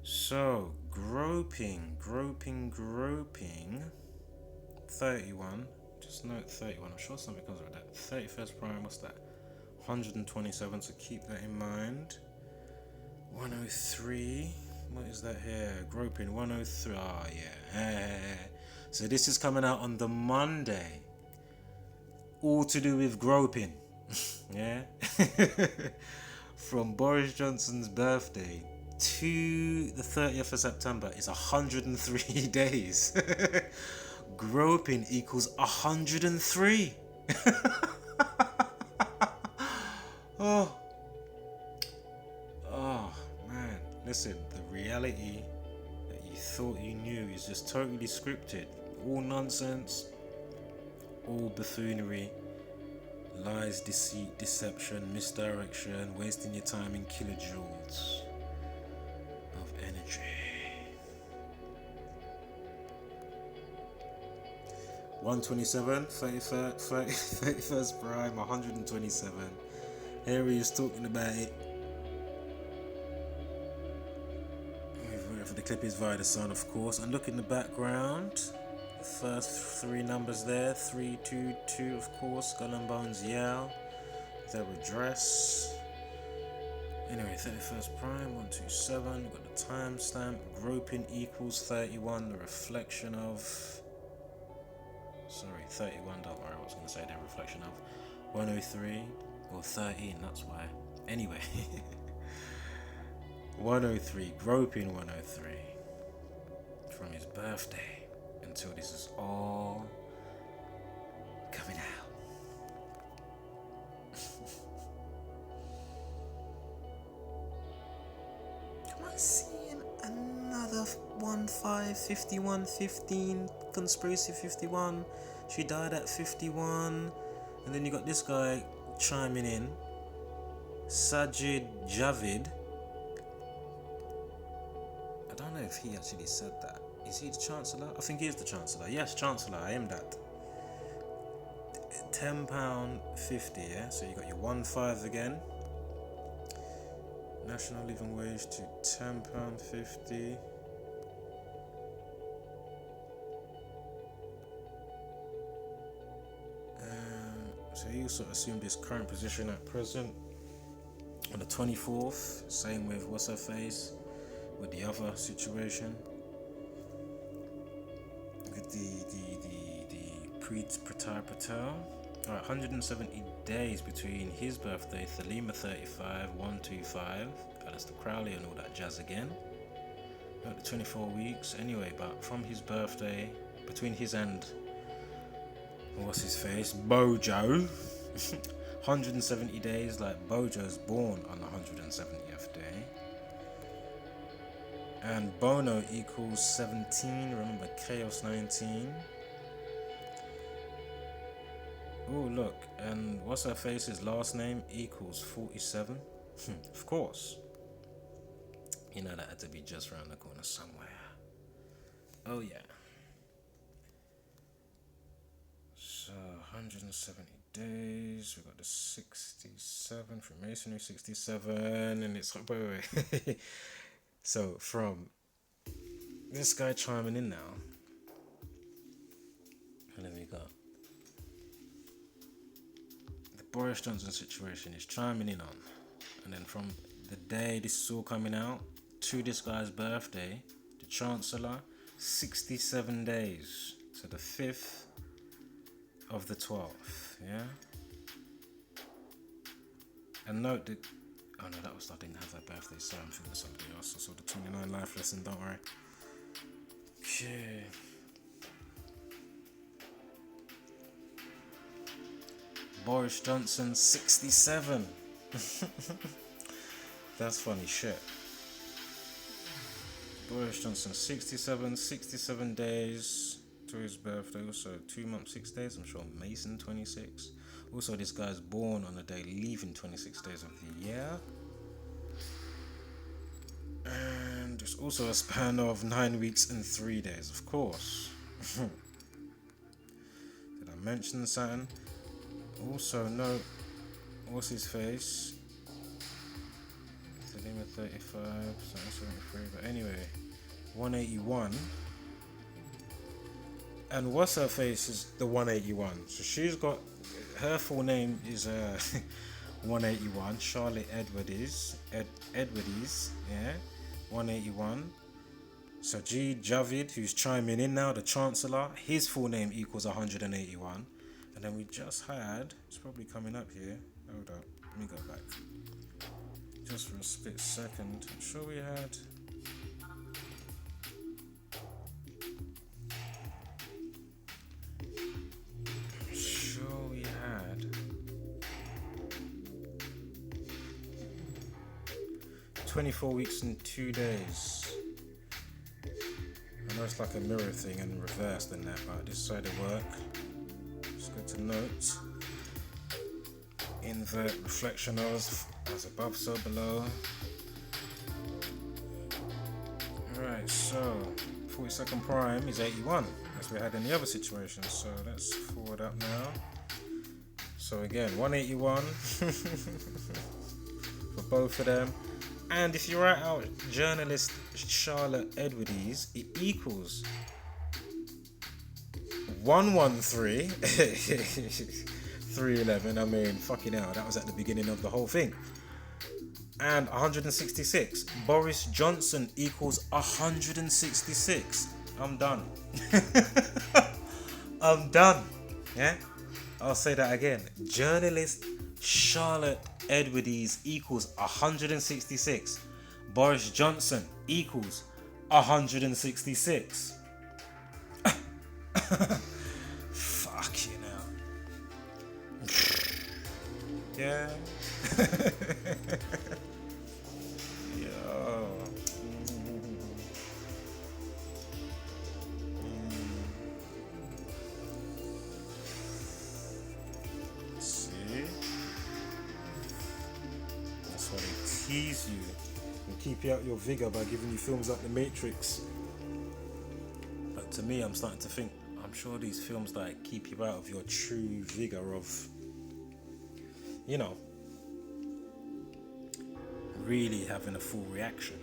So groping 31, just note 31, I'm sure something comes with that. 31st prime, what's that? 127, so keep that in mind. 103, what is that here? Groping 103, oh yeah. So this is coming out on the Monday, all to do with groping. Yeah. From Boris Johnson's birthday to the 30th of September is 103 days. Groping equals 103. Oh man, listen, the reality that you thought you knew is just totally scripted. All nonsense, all buffoonery, lies, deceit, deception, misdirection, wasting your time in kilojoules of energy. 127, 31st prime, 127. Harry is talking about it. For the clip is via the sun, of course. And look in the background. The first three numbers there, 322, of course. Skull and Bones, yeah. Their address. Anyway, 31st prime, 127. You've got the timestamp. Groping equals 31. The reflection of. Sorry, 31. Don't worry, I was going to say the reflection of 103 or 13. That's why. Anyway. 103, groping 103, from his birthday until this is all coming out. Am I seeing another 15 conspiracy 51? She died at 51, and then you got this guy chiming in, Sajid Javid. I don't know if he actually said that. Is he the Chancellor? I think he is the Chancellor. Yes, Chancellor, I am that. £10.50, yeah? So you got your 1.5 again. National living wage to £10.50. So he also assumed his current position at present on the 24th. Same with what's her face with the other situation with the Pretar Patel. Alright, 170 days between his birthday, Thelema 35, 125, Alistair Crowley and all that jazz again. Not the 24 weeks anyway, but from his birthday, between his and what's his face, Bojo, 170 days, like Bojo's born on the 170th day. And Bono equals 17, remember Chaos 19. Oh look, and what's her face's last name equals 47. Of course. You know that had to be just around the corner somewhere. Oh yeah. So 170 days. We got the 67 from Masonry 67, and it's wait. So from this guy chiming in now, and then we got the Boris Johnson situation is chiming in on, and then from the day this is all coming out to this guy's birthday, the Chancellor, 67 days. So the 5th of the 12th, yeah? And note that, oh no, that was, I didn't have that birthday, sorry, I'm thinking of somebody else. I saw the 29 life lesson, don't worry. Okay. Boris Johnson, 67. That's funny shit. Boris Johnson, 67 days to his birthday. Also 2 months, 6 days. I'm sure Mason, 26. Also, this guy's born on the day leaving 26 days of the year. And there's also a span of 9 weeks and 3 days, of course. Did I mention something? Also, no, what's his face? 35, 73, but anyway, 181. And what's her face is the 181. So she's got, her full name is 181. Charlotte Edwards, yeah, 181. So G. Javid, who's chiming in now, the Chancellor, his full name equals 181. And then we just had, it's probably coming up here. Hold up, let me go back. Just for a split second. I'm sure we had. I'm sure we had 24 weeks and 2 days. I know it's like a mirror thing and reversed than that, but this side of work. It's good to note. Invert reflection as above, so below. Alright, so 42nd prime is 81, as we had in the other situation. So let's forward up now. So again, 181 for both of them. And if you write out journalist Charlotte Edwards, it equals 113. 311, I mean, fucking hell, that was at the beginning of the whole thing. And 166. Boris Johnson equals 166. I'm done. I'm done. Yeah? I'll say that again. Journalist Charlotte Edwards equals 166. Boris Johnson equals 166. Fuck you know. Yeah. Yo. See? That's why they tease you and keep you out your vigor by giving you films like The Matrix. But to me, I'm starting to think, I'm sure these films like keep you out of your true vigor of, you know, really having a full reaction.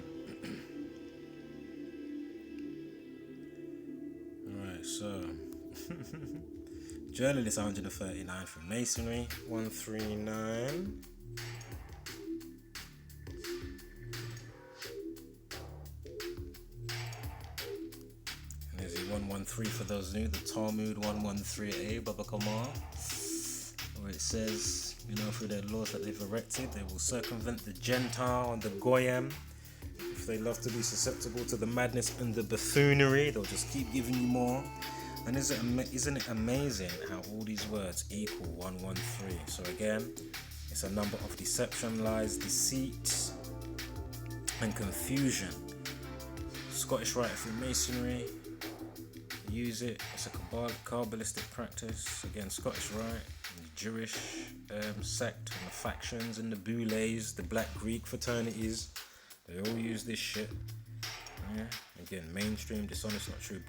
Alright, so Journalist 139 from Masonry 139. And there's the 113 for those new, the Talmud 113a, Baba Kamar, where it says, through their laws that they've erected, they will circumvent the Gentile and the Goyim. If they love to be susceptible to the madness and the buffoonery, they'll just keep giving you more. And isn't it amazing how all these words equal 113? So again, it's a number of deception, lies, deceit, and confusion. Scottish Rite of Freemasonry, use it. It's a Kabbalistic practice. Again, Scottish Rite, the Jewish sect, and the factions, and the Boulets, the Black Greek fraternities. They all use this shit. Yeah. Again, mainstream, dishonest, not true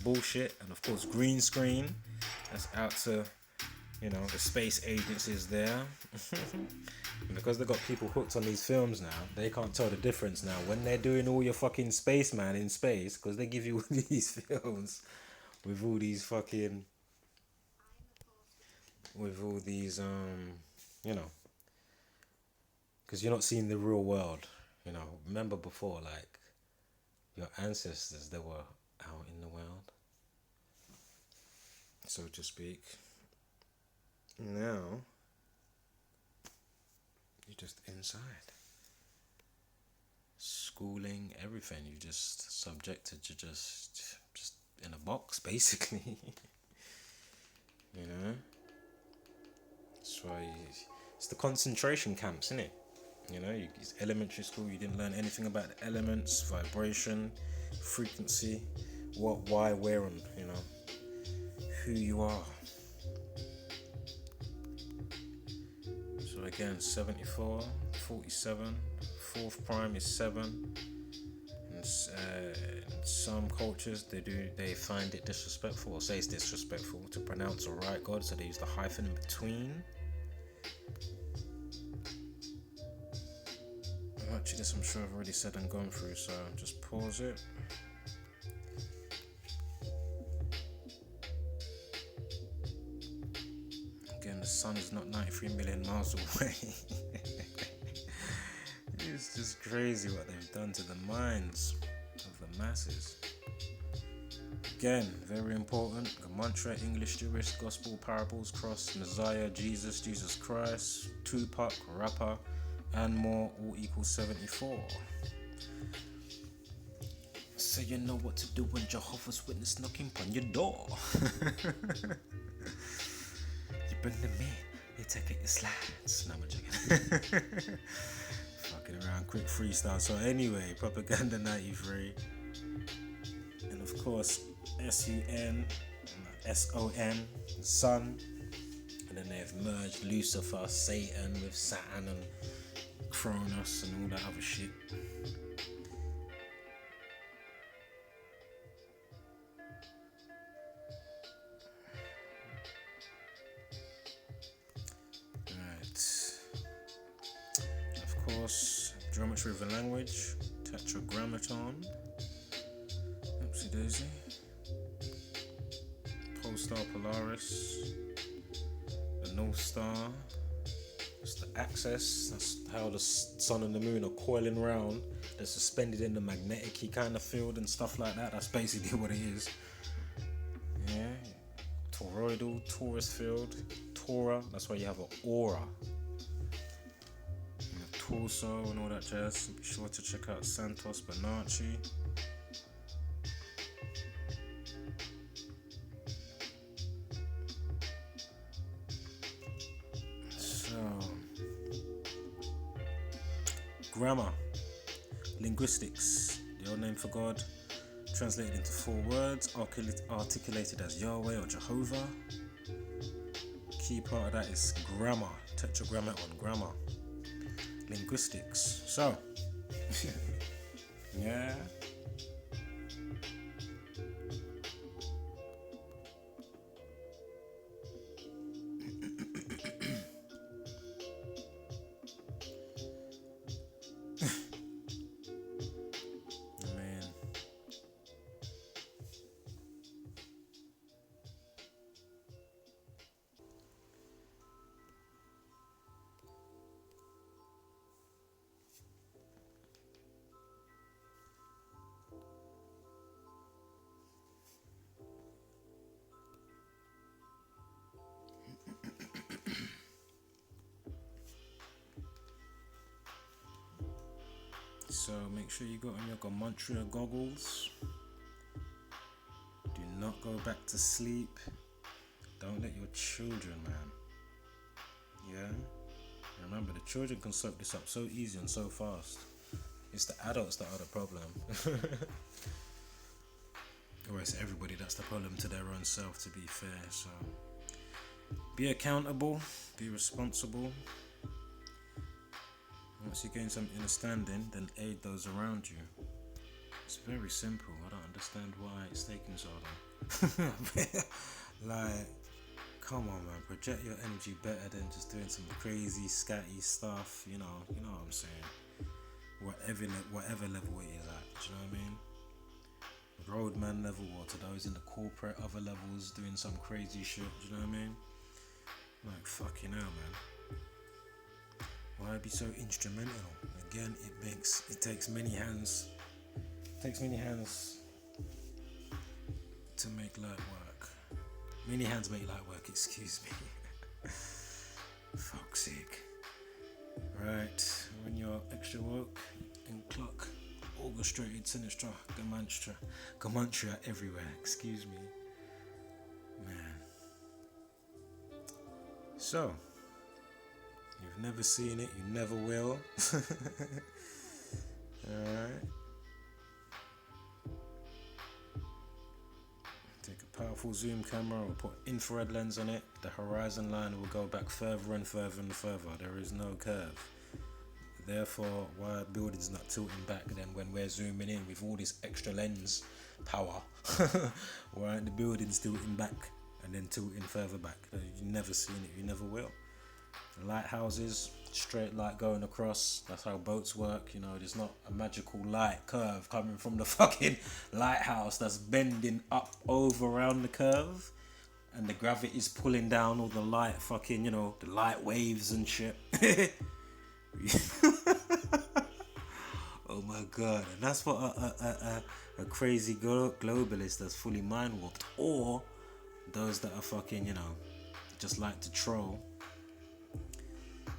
bullshit, and of course green screen. That's out to, the space agencies there. And because they've got people hooked on these films now, they can't tell the difference now when they're doing all your fucking spaceman in space, because they give you all these films with all these fucking, because you're not seeing the real world. Remember before, like, your ancestors, they were out in the world, so to speak. Now, you're just inside. Schooling, everything, you're just subjected to just in a box, basically. That's why it's the concentration camps, isn't it? It's elementary school, you didn't learn anything about the elements, vibration, frequency, what, why, where, and, who you are. So again, 74, 47, fourth prime is 7. And some cultures, they find it disrespectful, or say it's disrespectful to pronounce a right God, so they use the hyphen in between. Actually, this I'm sure I've already said and gone through, so just pause it. Again, the sun is not 93 million miles away. It's just crazy what they've done to the minds of the masses. Again, very important. Gematria, English, Jewish, Gospel, Parables, Cross, Messiah, Jesus Christ, Tupac, rapper, and more, all equals 74. So you know what to do when Jehovah's Witness knocking on your door. You bring them in, you take it, you slides. No, I'm joking. Fucking around, quick freestyle. So anyway, Propaganda 93. And of course, S-U-N, S-O-N, Sun. And then they've merged Lucifer, Satan with Saturn and Kronos and all that other shit. Right. Of course, geometry of the language, tetragrammaton. Oopsie daisy. Pole star Polaris. The North Star. It's the axis. That's how the sun and the moon are coiling round. They're suspended in the magnetic-y kind of field and stuff like that. That's basically what it is. Yeah. Toroidal, torus field, Torah. That's why you have an aura. And the torso and all that jazz. Be sure to check out Santos Bonacci. Grammar, linguistics, the old name for God, translated into 4 words, articulated as Yahweh or Jehovah. Key part of that is grammar, tetragrammaton, grammar, linguistics. So, yeah. So make sure you got on your Gematria goggles. Do not go back to sleep. Don't let your children, man. Yeah? Remember, the children can soak this up so easy and so fast. It's the adults that are the problem. Or it's everybody that's the problem to their own self, to be fair. So be accountable, be responsible. Once you gain some understanding, then aid those around you. It's very simple. I don't understand why it's taking so long. Like, come on, man. Project your energy better than just doing some crazy, scatty stuff. You know what I'm saying. Whatever level it is at. Do you know what I mean? Roadman level, or to those in the corporate other levels doing some crazy shit. Do you know what I mean? Like, fucking hell, man. Why be so instrumental? Again, it takes many hands. To make light work. Many hands make light work, excuse me. Fuck's sake. Right, when you're extra woke and clock, orchestrated, sinister, Gematria everywhere, excuse me. Man. So, you've never seen it, you never will. Alright. Take a powerful zoom camera or put infrared lens on it. The horizon line will go back further and further and further. There is no curve. Therefore, why are buildings not tilting back then when we're zooming in with all this extra lens power? Why aren't the buildings tilting back and then tilting further back? You've never seen it, you never will. Lighthouses, straight light going across. That's how boats work. There's not a magical light curve coming from the fucking lighthouse that's bending up over around the curve, and the gravity is pulling down all the light fucking, the light waves and shit. Oh my god. And that's what a crazy globalist that's fully mind warped, or those that are fucking, just like to troll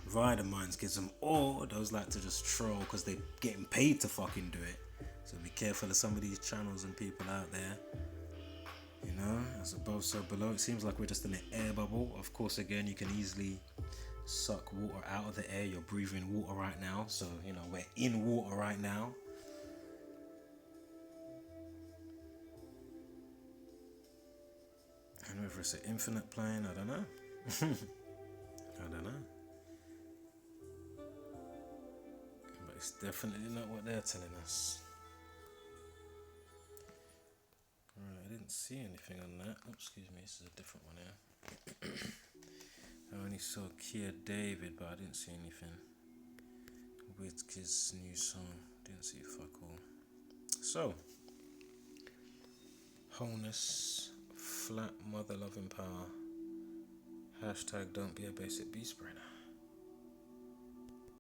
via the mind schism, or those like to just troll because they're getting paid to fucking do it. So be careful of some of these channels and people out there. As above, so below. It seems like we're just in an air bubble. Of course, again, you can easily suck water out of the air. You're breathing water right now, so we're in water right now. And whether it's an infinite plane, I don't know. But it's definitely not what they're telling us. Alright, I didn't see anything on that. Oh, excuse me, this is a different one here. I only saw Kia David, but I didn't see anything. With his new song, didn't see fuck all. So, wholeness, flat mother loving power. # don't be a basic beast brainer.